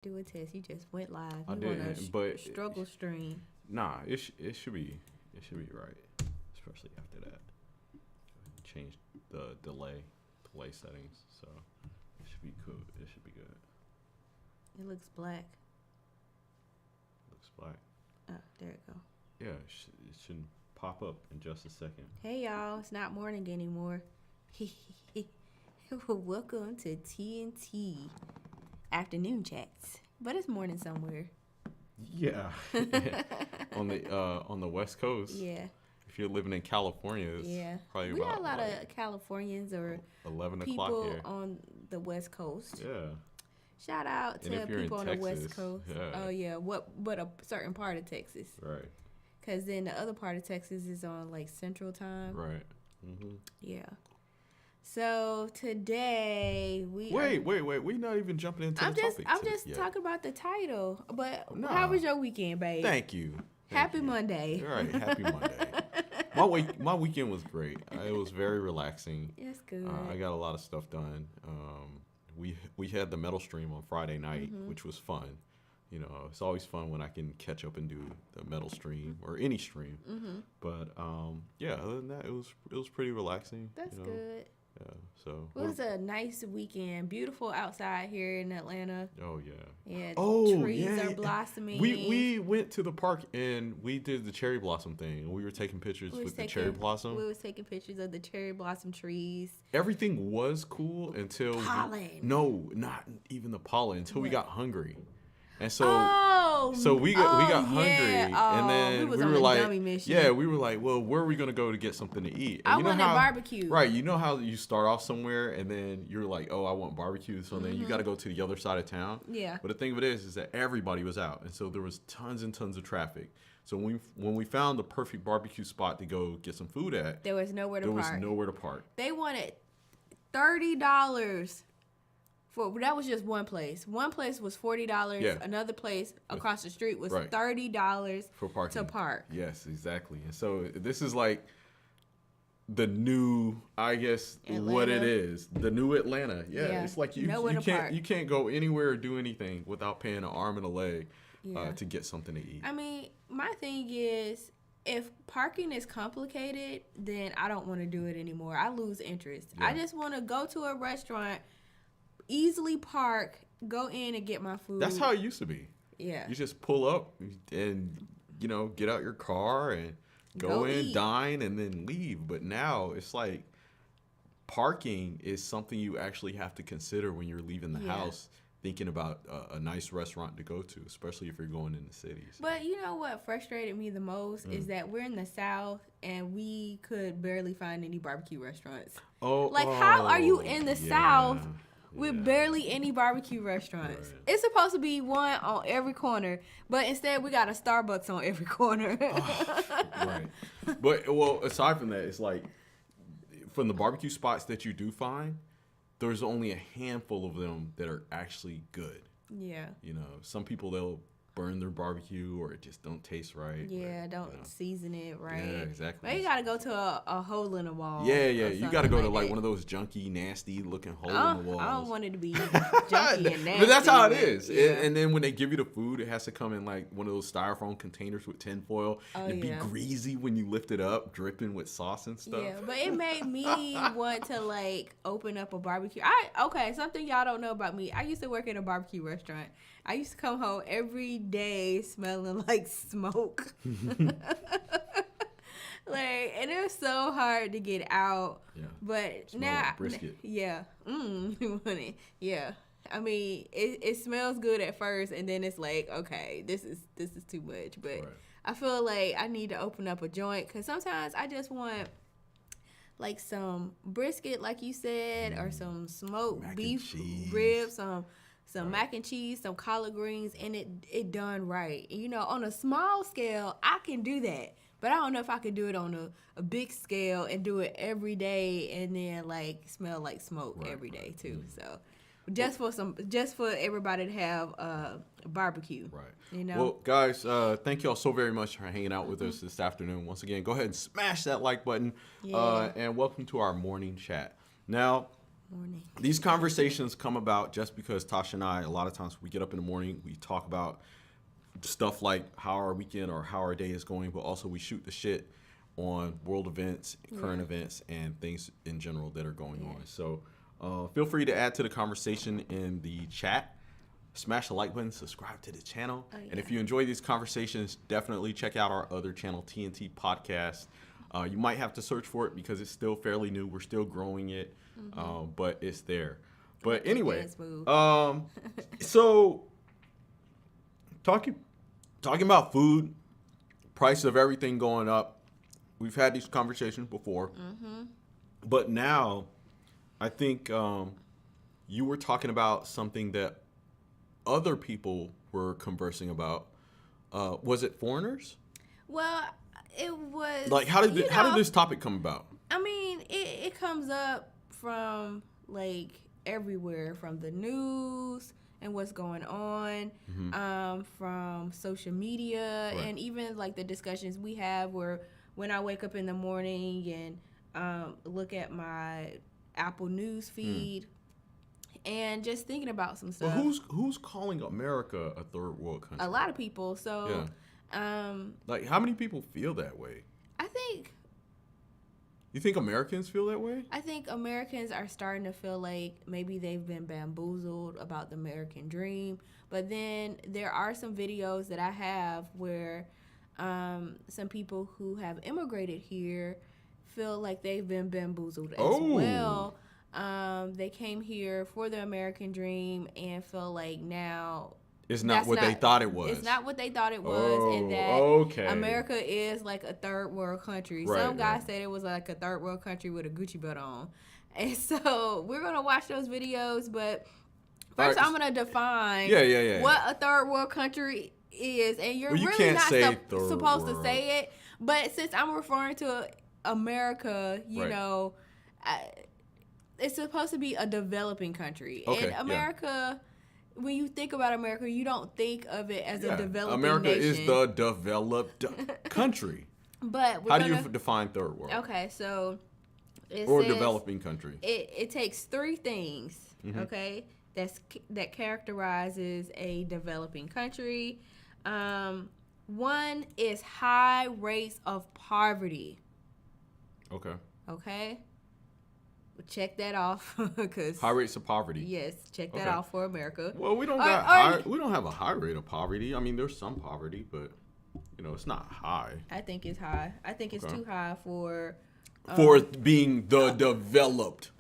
Do a test. You just went live. I You want didn't, but struggle stream. nah, it should be right, especially after that. Change the delay settings, so it should be cool. It should be good. It looks black. Looks black. Oh, there it go. Yeah, it shouldn't pop up in just a second. Hey y'all, it's not morning anymore. Welcome to TNT afternoon chats, but it's morning somewhere. Yeah, on the West Coast. Yeah. If you're living in California, it's probably we about got a lot of Californians or 11 people o'clock here. on the West Coast. Yeah. Shout out to people on the West Coast. Yeah. Oh yeah, but a certain part of Texas. Right. Cause then the other part of Texas is on like Central Time. Right. Mm-hmm. Yeah. So today we wait. We're not even jumping into the topic. I'm just talking about the title. But Nah. how was your weekend, babe? Thank you. Happy Monday. All right. Happy Monday. My weekend was great. It was very relaxing. That's good. I got a lot of stuff done. We had the metal stream on Friday night, which was fun. You know, it's always fun when I can catch up and do the metal stream or any stream. But yeah, other than that, it was pretty relaxing. That's good. Yeah. So It was a nice weekend. Beautiful outside here in Atlanta. Oh yeah. Yeah. Oh, trees yeah. are blossoming. We went to the park and we did the cherry blossom thing. We were taking pictures with the cherry blossom. We was taking pictures of the cherry blossom trees. Everything was cool until Pollen. No, not even the pollen until we got hungry. And so we got hungry, and then we were like, we were like, well, where are we gonna go to get something to eat? And I wanted barbecue. Right, you know how you start off somewhere, and then you're like, oh, I want barbecue, so then you got to go to the other side of town. Yeah. But the thing of it is that everybody was out, and so there was tons and tons of traffic. So when we found the perfect barbecue spot to go get some food at, there was nowhere to park. They wanted $30. That was just one place. One place was $40. Yeah. Another place across the street was $30 for parking. to park. Yes, exactly. And so this is like the new, I guess, Atlanta. what it is, the new Atlanta. Yeah. It's like you can't go anywhere or do anything without paying an arm and a leg to get something to eat. I mean, my thing is, if parking is complicated, then I don't want to do it anymore. I lose interest. Yeah. I just want to go to a restaurant, easily park, go in and get my food. That's how it used to be. Yeah. You just pull up and, get out your car and go in, eat. dine, and then leave. But now it's like parking is something you actually have to consider when you're leaving the house, thinking about a nice restaurant to go to, especially if you're going in the cities. But you know what frustrated me the most is that we're in the South and we could barely find any barbecue restaurants. How are you in the South with barely any barbecue restaurants? Right. It's supposed to be one on every corner, but instead we got a Starbucks on every corner. Right. But, aside from that, it's like, from the barbecue spots that you do find, there's only a handful of them that are actually good. Yeah. Some people, they'll burn their barbecue or it just don't taste right. Yeah, don't season it right. Yeah, exactly. But you got to go to a hole in the wall. Yeah. You got to go to one of those junky, nasty looking holes in the walls. I don't want it to be junky and nasty. But that's how it is. Yeah. And then when they give you the food, it has to come in like one of those styrofoam containers with tinfoil. And be greasy when you lift it up, dripping with sauce and stuff. Yeah, but it made me want to like open up a barbecue. Something y'all don't know about me. I used to work at a barbecue restaurant. I used to come home every day smelling like smoke. And it was so hard to get out. Yeah. But Smell now, like brisket. Yeah. Yeah. I mean, it smells good at first, and then it's like, okay, this is too much. But I feel like I need to open up a joint because sometimes I just want like some brisket, like you said, or some smoked beef ribs, some mac and cheese, some collard greens, and it done right. And, on a small scale, I can do that. But I don't know if I could do it on a big scale and do it every day and then, like, smell like smoke every day, too. So, just for everybody to have a barbecue. Right. Well, guys, thank y'all so very much for hanging out with us this afternoon. Once again, go ahead and smash that like button. And welcome to our morning chat. Now, morning. These conversations come about just because Tasha and I, a lot of times we get up in the morning, we talk about stuff like how our weekend or how our day is going, but also we shoot the shit on world events, current events, and things in general that are going on. So feel free to add to the conversation in the chat. Smash the like button, subscribe to the channel. And if you enjoy these conversations, definitely check out our other channel, TNT Podcast. You might have to search for it because it's still fairly new. We're still growing it, but it's there. But anyway, so talking about food, price of everything going up. We've had these conversations before, but now I think you were talking about something that other people were conversing about. Was it foreigners? Well, it was like how did this topic come about? I mean, it comes up from like everywhere, from the news and what's going on, from social media, and even like the discussions we have where when I wake up in the morning and look at my Apple News feed and just thinking about some stuff. But who's calling America a third world country? A lot of people. So, like how many people feel that way? I think. You think Americans feel that way? I think Americans are starting to feel like maybe they've been bamboozled about the American dream. But then there are some videos that I have where some people who have immigrated here feel like they've been bamboozled as well. They came here for the American dream and feel like now it's not what they thought it was. It's not what they thought it was, and that America is like a third world country. Some guy said it was like a third world country with a Gucci belt on. And so we're going to watch those videos, but first I'm going to define what a third world country is. And you're really not supposed to say it, but since I'm referring to America, you know, it's supposed to be a developing country. And America, when you think about America, you don't think of it as a developing nation. America is the developed country. But how do you define third world? Okay, so it or says developing country. It takes three things, okay, that characterizes a developing country. One is high rates of poverty. Okay. Check that off, because high rates of poverty. Yes, check that off for America. Well, we don't we don't have a high rate of poverty. I mean, there's some poverty, but you know, it's not high. I think it's high. I think it's too high for being the developed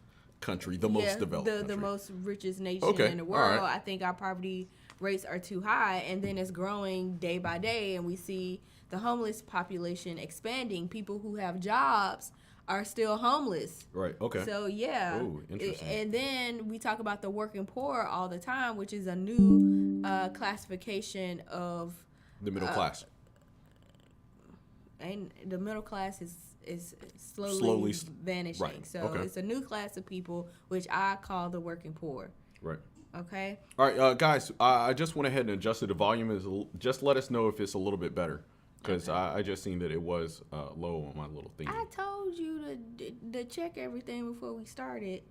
country, the most developed country. The most richest nation in the world. I think our poverty rates are too high, and then it's growing day by day, and we see the homeless population expanding. People who have jobs are still homeless. Right. Okay. So yeah. Ooh, interesting. And then we talk about the working poor all the time, which is a new classification of the middle class. And the middle class is slowly vanishing. Right. So it's a new class of people, which I call the working poor. Right. Okay. All right, guys. I just went ahead and adjusted the volume. Just let us know if it's a little bit better. Because I just seen that it was low on my little thing. I told you to check everything before we started.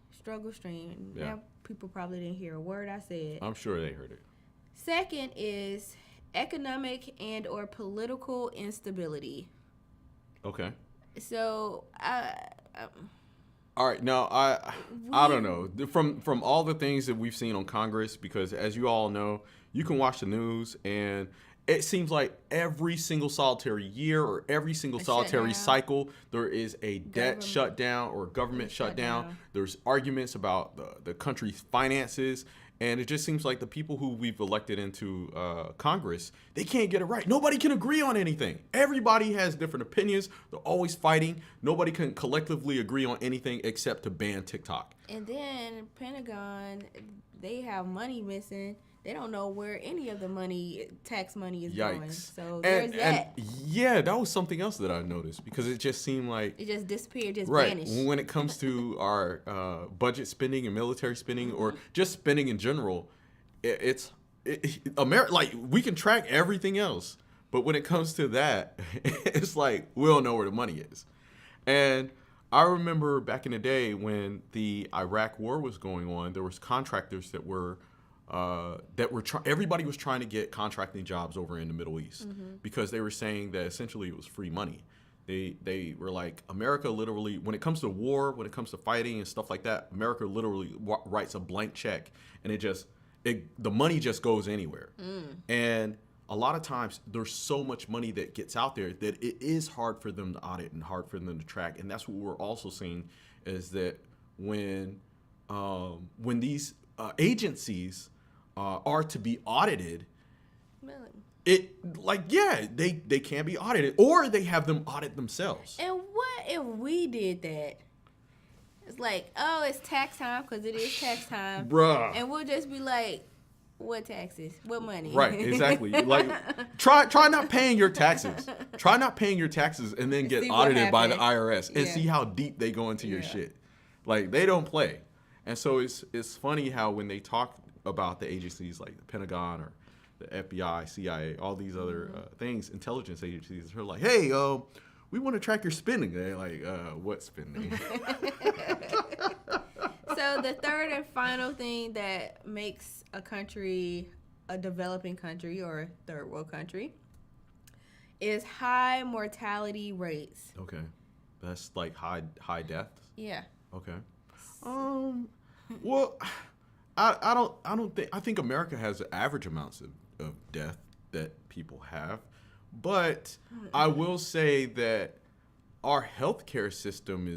Struggle stream. Yeah. Now people probably didn't hear a word I said. I'm sure they heard it. Second is economic and or political instability. Okay. So all right. Now I don't know, from all the things that we've seen on Congress, because as you all know, you can watch the news and it seems like every single solitary year or every single solitary cycle, there is a debt shutdown or government shutdown. There's arguments about the country's finances. And it just seems like the people who we've elected into Congress, they can't get it right. Nobody can agree on anything. Everybody has different opinions. They're always fighting. Nobody can collectively agree on anything except to ban TikTok. And then Pentagon, they have money missing. They don't know where any of the tax money is going. So there's that. And yeah, that was something else that I noticed, because it just seemed like it just disappeared, just vanished. When it comes to our budget spending and military spending, or just spending in general, America. Like, we can track everything else, but when it comes to that, it's like we don't know where the money is. And I remember back in the day when the Iraq War was going on, there was contractors that were everybody was trying to get contracting jobs over in the Middle East because they were saying that essentially it was free money. They were like, America literally, when it comes to war, when it comes to fighting and stuff like that, America literally writes a blank check, and the money just goes anywhere. And a lot of times there's so much money that gets out there that it is hard for them to audit and hard for them to track. And that's what we're also seeing is that when these agencies are to be audited, they can be audited, or they have them audit themselves. And what if we did that? It's like, oh, it's tax time because it is tax time, bruh. And we'll just be like, what taxes? What money? Right, exactly. Like, try not paying your taxes. Try not paying your taxes and then get audited by the IRS and see how deep they go into your shit. Like, they don't play. And so it's funny how when they talk about the agencies like the Pentagon or the FBI, CIA, all these other things, intelligence agencies, they're like, hey, we want to track your spending. They're like, what spending? So the third and final thing that makes a country a developing country or third world country is high mortality rates. Okay. That's like high deaths? Yeah. Okay. Well, I think America has average amounts of death that people have, but I will say that our healthcare system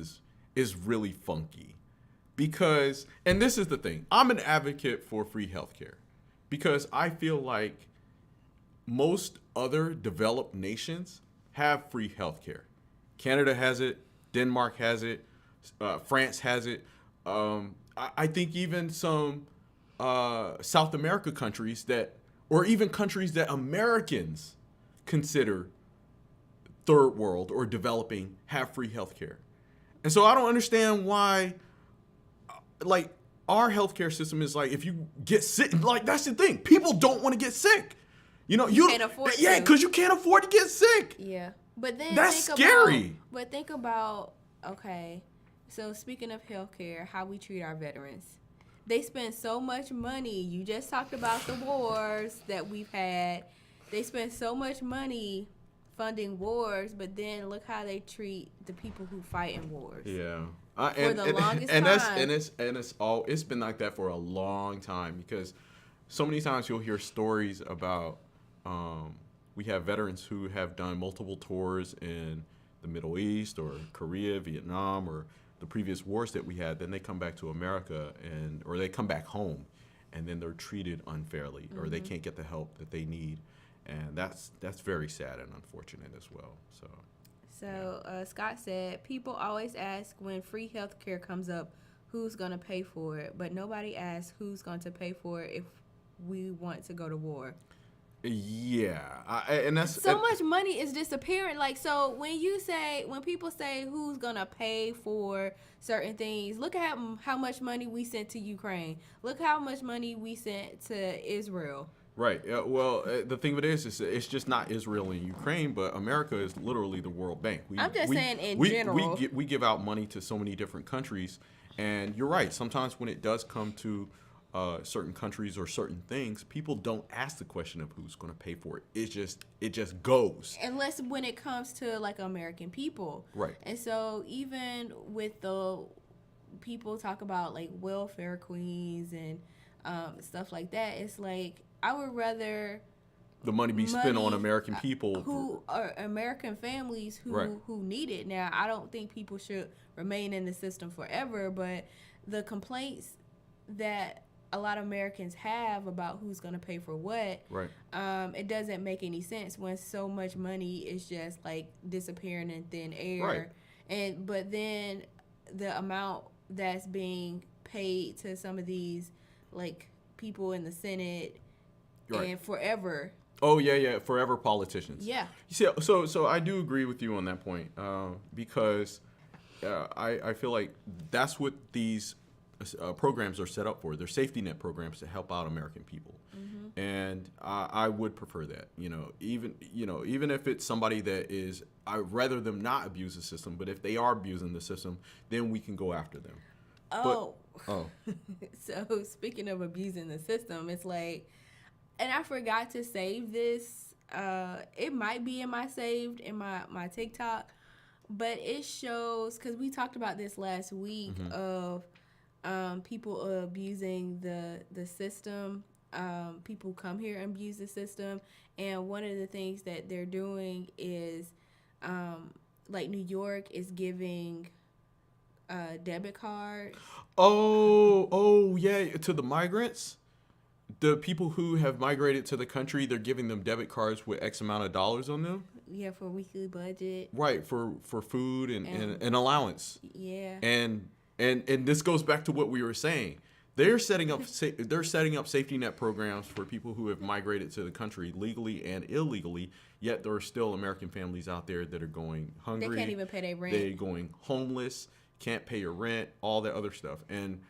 is really funky because, and this is the thing, I'm an advocate for free healthcare because I feel like most other developed nations have free healthcare. Canada has it, Denmark has it, France has it. I think even some South America countries or even countries that Americans consider third world or developing have free healthcare. And so I don't understand why, like, our healthcare system is like, if you get sick, like, that's the thing. People don't want to get sick. You can't afford to. Yeah, because you can't afford to get sick. Yeah. But then that's scary. Think about, okay, so speaking of healthcare, how we treat our veterans. They spend so much money. You just talked about the wars that we've had. They spend so much money funding wars, but then look how they treat the people who fight in wars. Yeah. For the longest time. It's been like that for a long time because so many times you'll hear stories about we have veterans who have done multiple tours in the Middle East or Korea, Vietnam, or the previous wars that we had. Then they come back to America or they come back home, and then they're treated unfairly, or they can't get the help that they need, and that's very sad and unfortunate as well. So Scott said, people always ask when free healthcare comes up, who's going to pay for it? But nobody asks who's going to pay for it if we want to go to war. Yeah. And that's... much money is disappearing. Like, so when people say who's going to pay for certain things, look at how much money we sent to Ukraine. Look how much money we sent to Israel. Right. Well, the thing of it is it's just not Israel and Ukraine, but America is literally the World Bank. I'm just saying in general. We give out money to so many different countries, and you're right. Sometimes when it does come to certain countries or certain things, people don't ask the question of who's going to pay for it. It just goes. Unless when it comes to like American people. Right. And so even with the people talk about like welfare queens and stuff like that, it's like, I would rather the money be spent on American people who are American families who need it. Now, I don't think people should remain in the system forever, but the complaints that a lot of Americans have about who's going to pay for what, it doesn't make any sense when so much money is just like disappearing in thin air. Right. But then the amount that's being paid to some of these like people in the Senate. Right. And forever. Oh yeah, forever politicians. Yeah. You see, so I do agree with you on that point because I feel like that's what these programs are set up for. They're safety net programs to help out American people. Mm-hmm. And I would prefer that, even if it's somebody that is, I'd rather them not abuse the system, but if they are abusing the system, then we can go after them. So speaking of abusing the system, it's like, and I forgot to save this. It might be in my saved in my TikTok, but it shows, because we talked about this last week of people abusing the system. People come here and abuse the system, and one of the things that they're doing is, like New York is giving debit cards. Oh yeah, to the migrants. The people who have migrated to the country, they're giving them debit cards with X amount of dollars on them. Yeah, for weekly budget. Right, for food and allowance. Yeah. And this goes back to what we were saying. They're setting up safety net programs for people who have migrated to the country legally and illegally. Yet there are still American families out there that are going hungry. They can't even pay their rent. They're going homeless, can't pay your rent, all that other stuff. And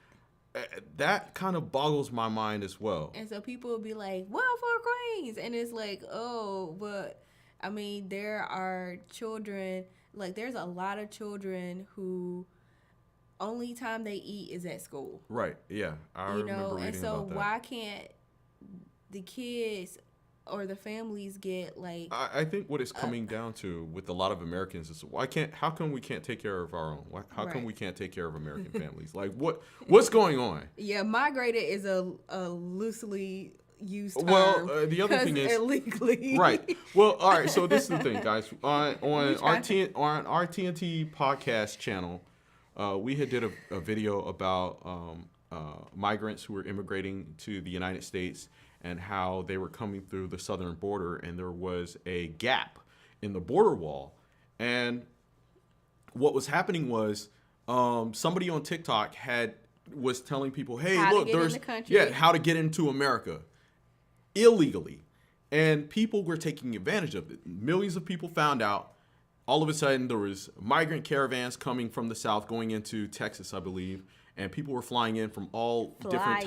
that kind of boggles my mind as well. And so people will be like, welfare queens. And it's like, oh, but I mean, there are children, like there's a lot of children who only time they eat is at school. Right. Yeah. I remember reading and so about that. Why can't the kids or the families get like... I think what it's coming down to with a lot of Americans is how come we can't take care of our own? How come we can't take care of American families? Like what's going on? Yeah, migrated is a loosely used term. Well, the other thing is illegally. Right. Well, all right. So this is the thing, guys. On our TNT podcast channel, we had did a video about migrants who were immigrating to the United States and how they were coming through the southern border, and there was a gap in the border wall. And what was happening was somebody on TikTok was telling people, hey, look, there's how to get into America illegally. And people were taking advantage of it. Millions of people found out. All of a sudden, there was migrant caravans coming from the south going into Texas, I believe. And people were flying in from all different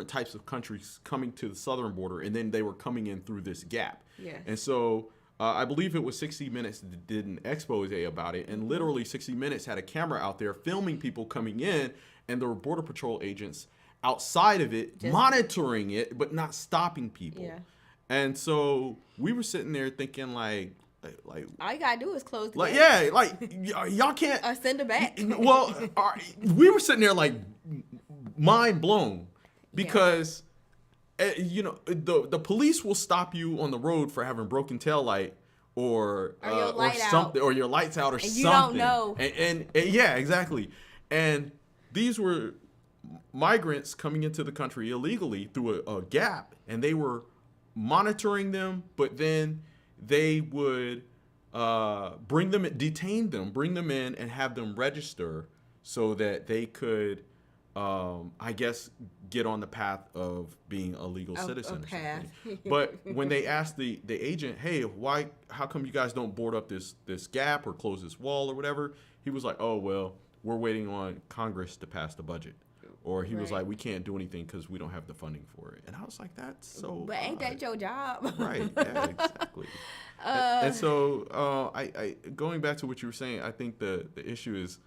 types of countries coming to the southern border, and then they were coming in through this gap. Yeah. And so I believe it was 60 Minutes that did an expose about it, and literally 60 Minutes had a camera out there filming people coming in, and there were Border Patrol agents outside of it, monitoring it, but not stopping people. Yeah. And so we were sitting there thinking like all you gotta do is close the gate. Yeah, y'all can't send it back. Well, we were sitting there like mind blown because the police will stop you on the road for having broken tail light or something, or your lights out or something. You don't know. And yeah, exactly. And these were migrants coming into the country illegally through a gap, and they were monitoring them, but then they would detain them, bring them in, and have them register so that they could, I guess, get on the path of being a legal citizen or something. But when they asked the agent, hey, how come you guys don't board up this gap or close this wall or whatever? He was like, oh, well, we're waiting on Congress to pass the budget. Or he was like, we can't do anything because we don't have the funding for it. And I was like, that's so But ain't that your job? Right. Yeah, exactly. And so I going back to what you were saying, I think the issue is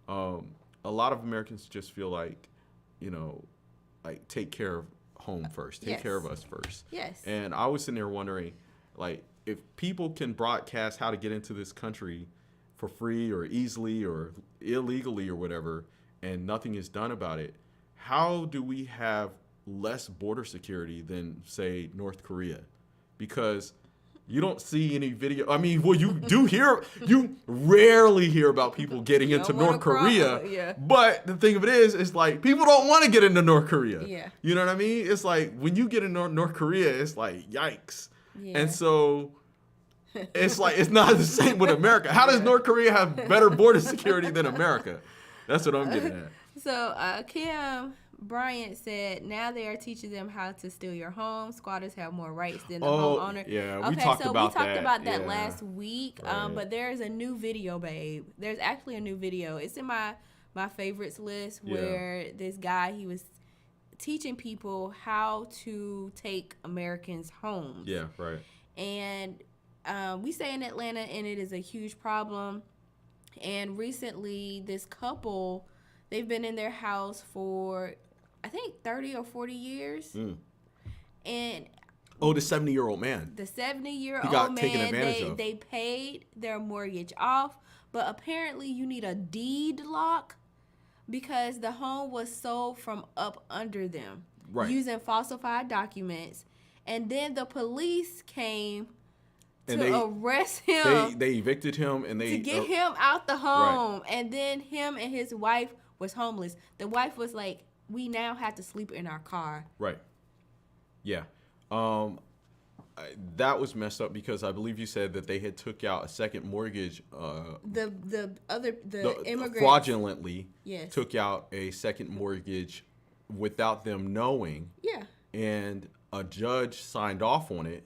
a lot of Americans just feel like, like take care of home first. Take care of us first. Yes. And I was sitting there wondering, like, if people can broadcast how to get into this country for free or easily or illegally or whatever, and nothing is done about it, how do we have less border security than, say, North Korea? Because you don't see any video. I mean, well, you rarely hear about people getting into North Korea. But the thing of it is like people don't want to get into North Korea. Yeah. You know what I mean? It's like when you get into North Korea, it's like, yikes. Yeah. And so it's like, it's not the same with America. How does North Korea have better border security than America? That's what I'm getting at. So Kim Bryant said, now they are teaching them how to steal your home. Squatters have more rights than the homeowner. Yeah, we talked about that last week. Right. But there's a new video, babe. There's actually a new video. It's in my favorites list where this guy, he was teaching people how to take Americans' homes. Yeah, right. And we stay in Atlanta, and it is a huge problem. And recently, this couple, they've been in their house for, I think, 30 or 40 years. And the 70-year-old man. The 70-year-old he got man, taken advantage of. They paid their mortgage off, but apparently you need a deed lock because the home was sold from up under them using falsified documents. And then the police came to arrest him. They evicted him and to get him out the home. Right. And then him and his wife was homeless. The wife was like, we now have to sleep in our car. Right. Yeah. That was messed up because I believe you said that they had took out a second mortgage. The immigrants fraudulently took out a second mortgage without them knowing. Yeah. And a judge signed off on it,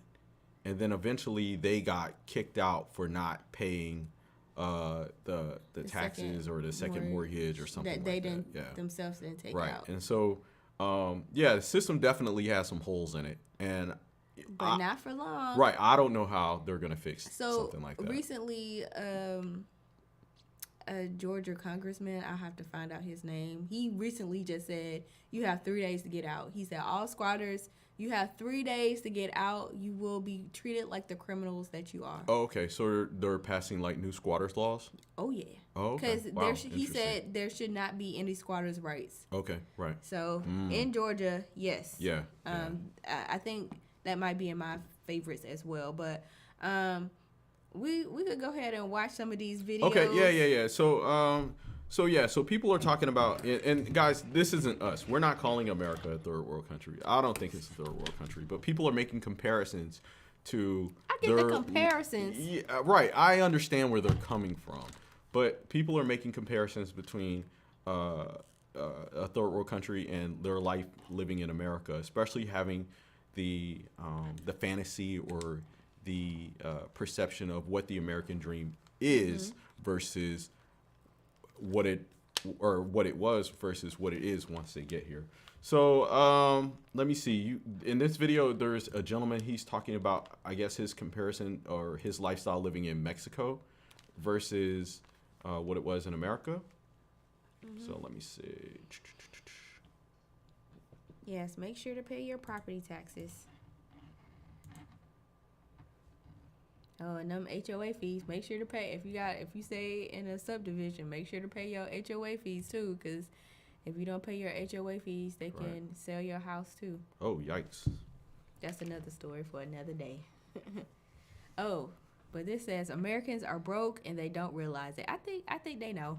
and then eventually they got kicked out for not paying the taxes or the second mortgage or something that they didn't themselves didn't take out. Right. And so the system definitely has some holes in it, but not for long. Right. I don't know how they're going to fix something like that. So recently, a Georgia congressman, I'll have to find out his name. He recently just said, you have 3 days to get out. He said, all squatters, you have 3 days to get out. You will be treated like the criminals that you are. Oh, okay. So they're passing like new squatters laws? Oh, yeah. Oh, okay. Because he said there should not be any squatters' rights. Okay, right. So in Georgia, yes. Yeah. I think that might be in my favorites as well. But we could go ahead and watch some of these videos. Okay, yeah. So people are talking about, and guys, this isn't us. We're not calling America a third world country. I don't think it's a third world country. But people are making comparisons to. I get the comparisons. Yeah, right. I understand where they're coming from, but people are making comparisons between a third world country and their life living in America, especially having the fantasy or the perception of what the American dream is versus what it was versus what it is once they get here. So let me see. In this video, there's a gentleman. He's talking about, I guess, his comparison or his lifestyle living in Mexico versus what it was in America. So let me see. Yes, make sure to pay your property taxes. Oh, and them HOA fees, make sure to pay. If you stay in a subdivision, make sure to pay your HOA fees too, because if you don't pay your HOA fees, they can sell your house too. Oh, yikes. That's another story for another day. Oh, but this says Americans are broke and they don't realize it. I think they know.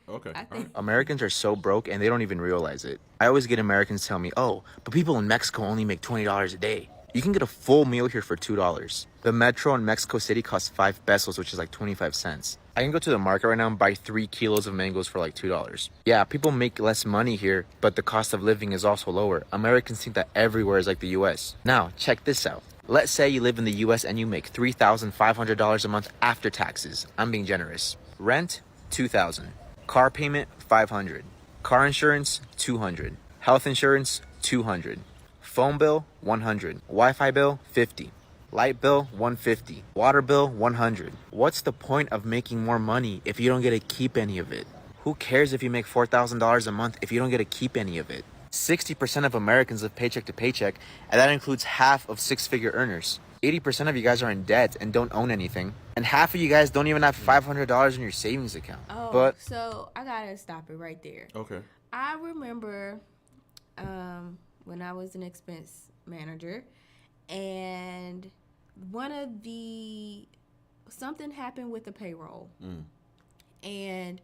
Okay. Americans are so broke and they don't even realize it. I always get Americans tell me, oh, but people in Mexico only make $20 a day. You can get a full meal here for $2. The metro in Mexico City costs 5 pesos, which is like 25 cents. I can go to the market right now and buy 3 kilos of mangoes for like $2. Yeah, people make less money here, but the cost of living is also lower. Americans think that everywhere is like the US. Now, check this out. Let's say you live in the US and you make $3,500 a month after taxes. I'm being generous. Rent, $2,000. Car payment, $500. Car insurance, $200. Health insurance, $200. Phone bill, $100. Wi-Fi bill, $50. Light bill, $150. Water bill, $100. What's the point of making more money if you don't get to keep any of it? Who cares if you make $4,000 a month if you don't get to keep any of it? 60% of Americans live paycheck to paycheck, and that includes half of six-figure earners. 80% of you guys are in debt and don't own anything. And half of you guys don't even have $500 in your savings account. Oh, so I gotta stop it right there. Okay. I remember when I was an expense manager, and something happened with the payroll. And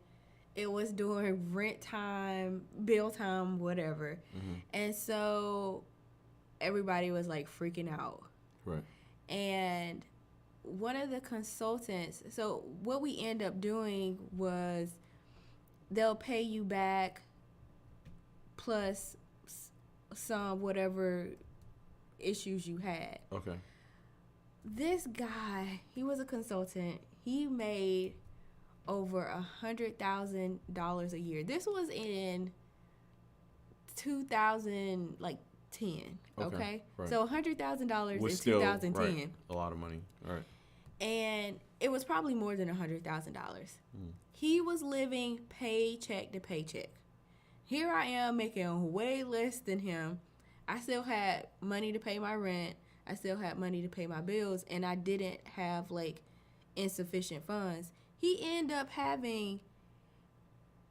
it was during rent time, bill time, whatever. And so everybody was like freaking out. Right. And one of the consultants, so what we end up doing was they'll pay you back plus some whatever issues you had. Okay. This guy, he was a consultant. He made over $100,000 a year. This was in 2010. Okay. Right. So $100,000 in still 2010. right, a lot of money. All right. And it was probably more than $100,000. He was living paycheck to paycheck. Here I am making way less than him. I still had money to pay my rent. I still had money to pay my bills, and I didn't have like insufficient funds. He ended up having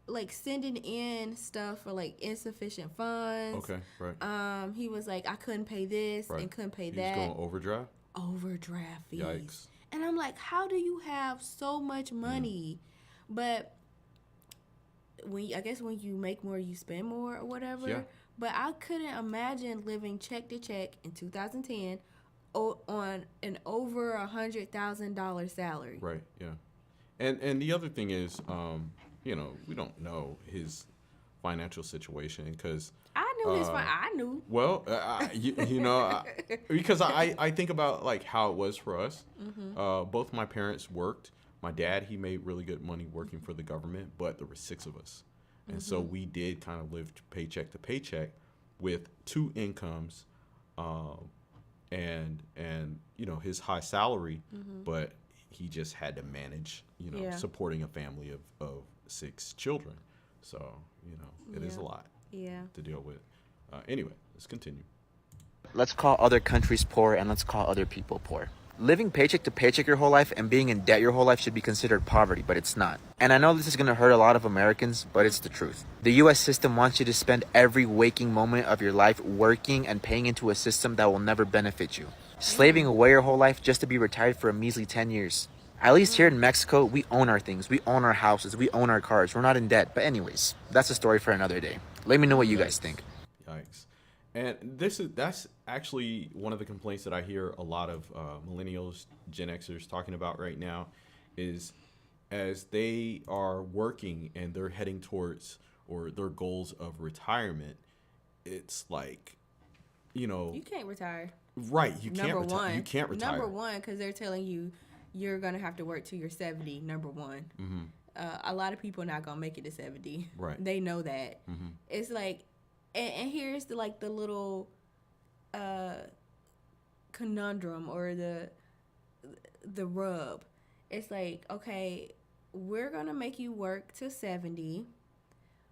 like sending in stuff for like insufficient funds. Okay, right. He was like, I couldn't pay this and couldn't pay that. He's going overdraft. Overdraft fees. Yikes. And I'm like, how do you have so much money? But I guess when you make more, you spend more or whatever. Yeah. But I couldn't imagine living check to check in 2010 on an over $100,000 salary. Right. Yeah. And the other thing is, you know, we don't know his financial situation because I knew his I knew. Well, you know, because I think about like how it was for us. Both my parents worked. My dad, he made really good money working for the government, but there were 6 of us. And so we did kind of live paycheck to paycheck with 2 incomes and you know, his high salary, but he just had to manage, you know, supporting a family of 6 children. So, you know, it is a lot to deal with. Anyway, let's continue. Let's call other countries poor and let's call other people poor. Living paycheck to paycheck your whole life and being in debt your whole life should be considered poverty, but it's not. And I know this is going to hurt a lot of Americans, but it's the truth. The US system wants you to spend every waking moment of your life working and paying into a system that will never benefit you. Slaving away your whole life just to be retired for a measly 10 years. At least here in Mexico, we own our things. We own our houses. We own our cars. We're not in debt. But anyways, that's a story for another day. Let me know what you guys think. Yikes. And that's actually one of the complaints that I hear a lot of millennials, Gen Xers talking about right now is as they are working and they're heading towards or their goals of retirement, it's like, you know. You can't retire. Right. You can't retire. You can't retire. Number one, because they're telling you you're going to have to work till you're 70, number one. A lot of people are not going to make it to 70. Right. They know that. It's like, and here's the little conundrum or the rub. It's like, okay, we're going to make you work till 70,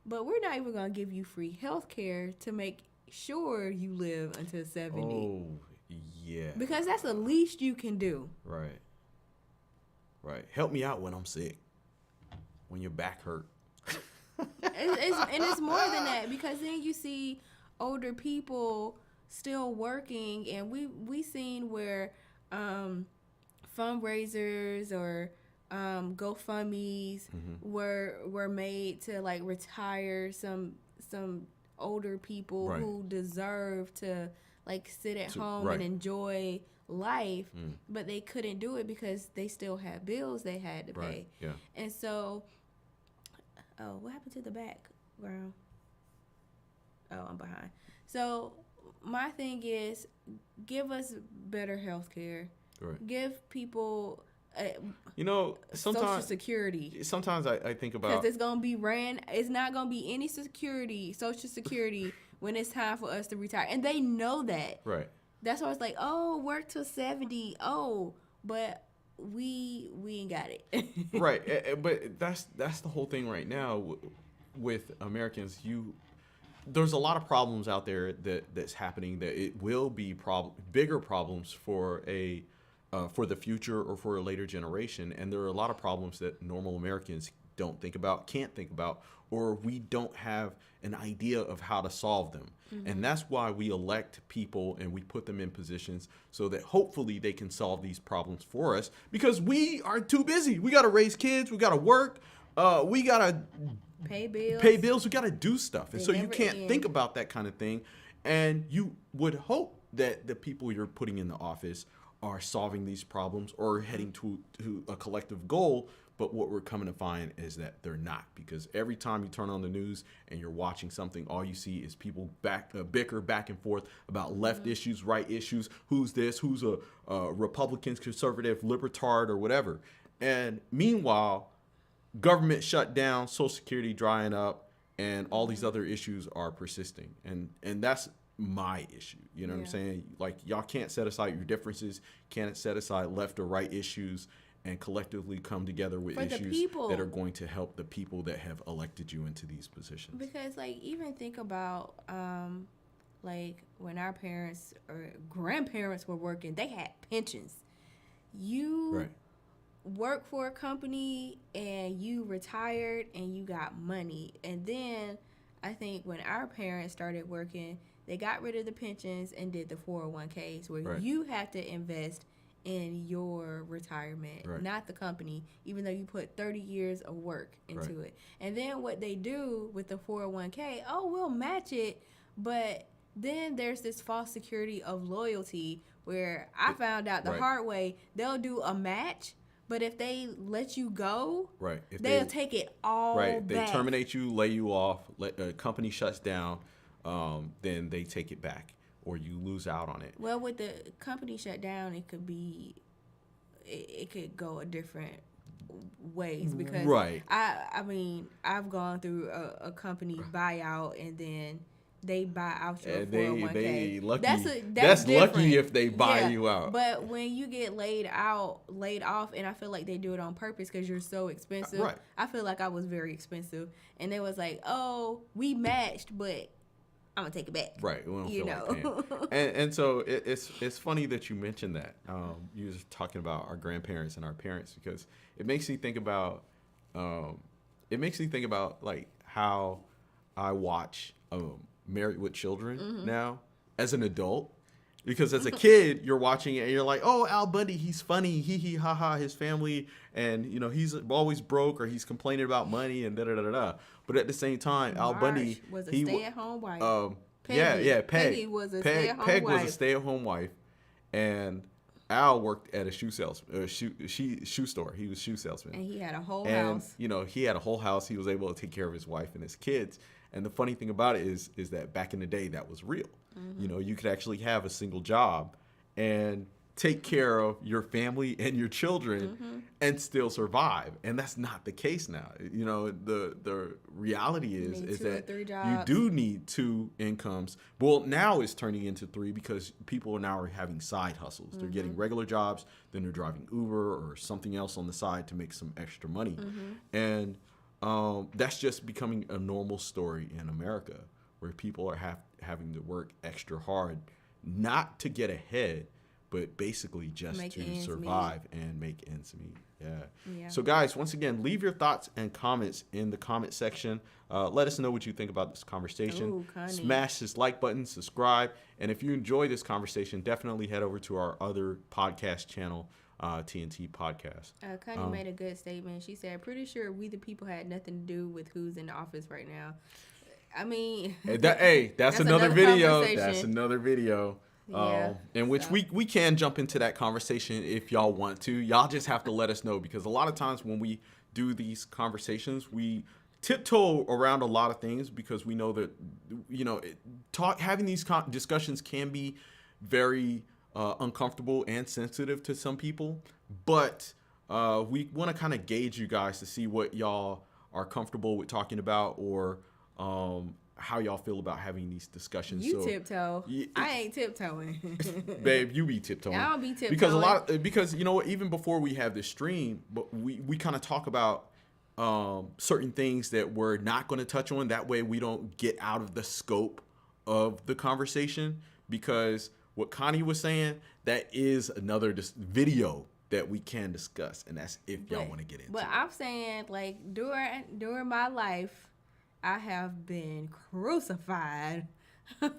but we're not even going to give you free health care to make sure you live until 70. Oh, yeah. Because that's the least you can do. Right. Right. Help me out when I'm sick. When your back hurt. It's more than that, because then you see older people still working, and we seen where fundraisers or GoFundMes were made to like retire some older people who deserve to like sit at home and enjoy life, but they couldn't do it because they still had bills they had to pay. Yeah. And so, what happened to the background? Oh, I'm behind. So my thing is, give us better health care. Right. Give people, sometimes Social Security. Sometimes I think about, because it's gonna be it's not gonna be any Social Security when it's time for us to retire, and they know that. Right. That's why it's like, oh, work till 70. Oh, but we ain't got it. Right. But that's the whole thing right now with Americans. There's a lot of problems out there that's happening that it will be bigger problems for the future or for a later generation. And there are a lot of problems that normal Americans don't think about, can't think about, or we don't have an idea of how to solve them. And that's why we elect people and we put them in positions so that hopefully they can solve these problems for us, because we are too busy. We got to raise kids. We got to work. We got to pay bills. We got to do stuff. And so you can't think about that kind of thing. And you would hope that the people you're putting in the office are solving these problems or heading to a collective goal. But what we're coming to find is that they're not, because every time you turn on the news and you're watching something, all you see is people bicker back and forth about left issues, right issues, who's this, who's a Republican, conservative, libertard, or whatever. And meanwhile, government shut down, Social Security drying up, and all these other issues are persisting, and that's my issue. You know what I'm saying? Like, y'all can't set aside your differences, can't set aside left or right issues, and collectively come together with issues that are going to help the people that have elected you into these positions. Because, like, even think about like when our parents or grandparents were working, they had pensions. You work for a company and you retired and you got money. And then I think when our parents started working, they got rid of the pensions and did the 401ks where you have to invest in your retirement, not the company, even though you put 30 years of work into it. And then what they do with the 401k, we'll match it, but then there's this false security of loyalty where I found out the hard way, they'll do a match, but if they let you go, if they'll take it all back. They terminate you, lay you off, a company shuts down, then they take it back, or you lose out on it. Well, with the company shut down, it could go a different ways because I mean, I've gone through a company buyout and then they buy out your 401k. They lucky. That's lucky if they buy you out. But when you get laid off, and I feel like they do it on purpose because you're so expensive. I feel like I was very expensive, and they was like, "Oh, we matched, but I'm gonna take it back." Right. We don't feel like paying. And so it's funny that you mentioned that. You were talking about our grandparents and our parents because it makes me think about like how I watch Married with Children now as an adult, because as a kid you're watching it and you're like, oh, Al Bundy, he's funny, hee hee ha ha, his family, and you know he's always broke or he's complaining about money and da da da da. But at the same time, Al Bundy was a stay-at-home wife. Peggy was a stay-at-home wife. Peg was a stay-at-home wife, and Al worked at a shoe store. He was shoe salesman, and he had a whole house. You know, he had a whole house. He was able to take care of his wife and his kids. And the funny thing about it is that back in the day, that was real. You know, you could actually have a single job and take care of your family and your children and still survive. And that's not the case now. You know, the reality is that you do need 2 incomes. Well, now it's turning into 3 because people now are having side hustles. They're getting regular jobs, then they're driving Uber or something else on the side to make some extra money. And that's just becoming a normal story in America, where people are having to work extra hard, not to get ahead, but basically just to survive and make ends meet. Yeah. So guys, once again, leave your thoughts and comments in the comment section. Let us know what you think about this conversation. Smash this like button, subscribe, and if you enjoy this conversation, definitely head over to our other podcast channel, TNT Podcast. Connie made a good statement. She said, pretty sure we the people had nothing to do with who's in the office right now. I mean, that's another video. That's another video. Yeah, in which we can jump into that conversation if y'all want to. Y'all just have to let us know, because a lot of times when we do these conversations, we tiptoe around a lot of things because we know that, you know, having these discussions can be very uncomfortable and sensitive to some people, but we want to kind of gauge you guys to see what y'all are comfortable with talking about, or how y'all feel about having these discussions. You tiptoe. I ain't tiptoeing. Babe, you be tiptoeing. I don't be tiptoeing. Because you know what, even before we have this stream, but we kind of talk about certain things that we're not going to touch on. That way we don't get out of the scope of the conversation, because what Connie was saying, that is another video that we can discuss, and that's if y'all want to get into it. But I'm saying, like, during my life, I have been crucified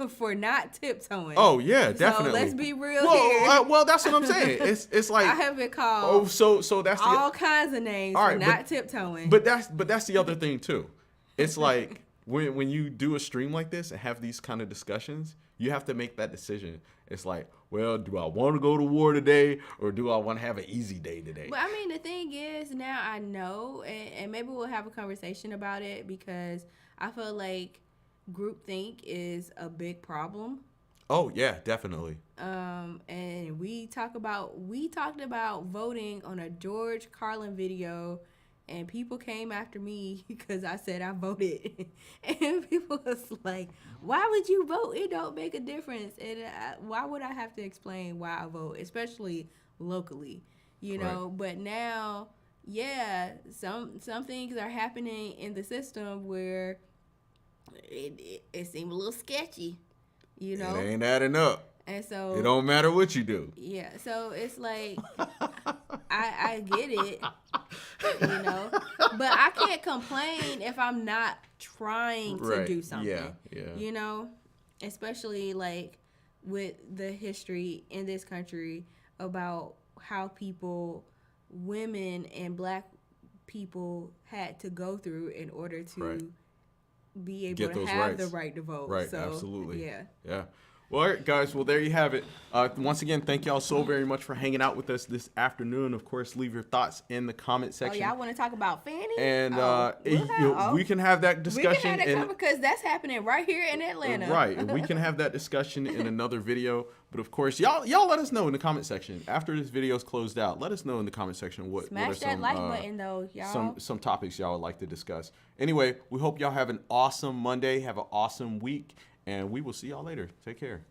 for not tiptoeing. Oh yeah, definitely. So let's be real here. Well, that's what I'm saying. It's like I have been called. So that's all kinds of names for not tiptoeing. But that's the other thing too. It's like when you do a stream like this and have these kind of discussions, you have to make that decision. It's like, well, do I want to go to war today, or do I want to have an easy day today? But I mean, the thing is, now I know, and maybe we'll have a conversation about it, because I feel like groupthink is a big problem. Oh yeah, definitely. And we talked about voting on a George Carlin video And people came after me because I said I voted. And people was like, why would you vote? It don't make a difference. And why would I have to explain why I vote, especially locally, you know? Right. But now, yeah, some things are happening in the system where it seemed a little sketchy, you know? It ain't adding up. And so it don't matter what you do. Yeah, so it's like I get it, you know, but I can't complain if I'm not trying to do something. Yeah. You know, especially like with the history in this country about how women and black people had to go through in order to be able to have the right to vote. Right, so, absolutely. Yeah. Well, all right, guys. Well, there you have it. Once again, thank y'all so very much for hanging out with us this afternoon. Of course, leave your thoughts in the comment section. Oh, y'all want to talk about Fannie? And we can have that discussion. We can have that because that's happening right here in Atlanta. Right, and we can have that discussion in another video. But of course, y'all let us know in the comment section after this video's closed out. Let us know in the comment section what are some like button though, y'all. Some topics y'all would like to discuss. Anyway, we hope y'all have an awesome Monday. Have an awesome week. And we will see y'all later. Take care.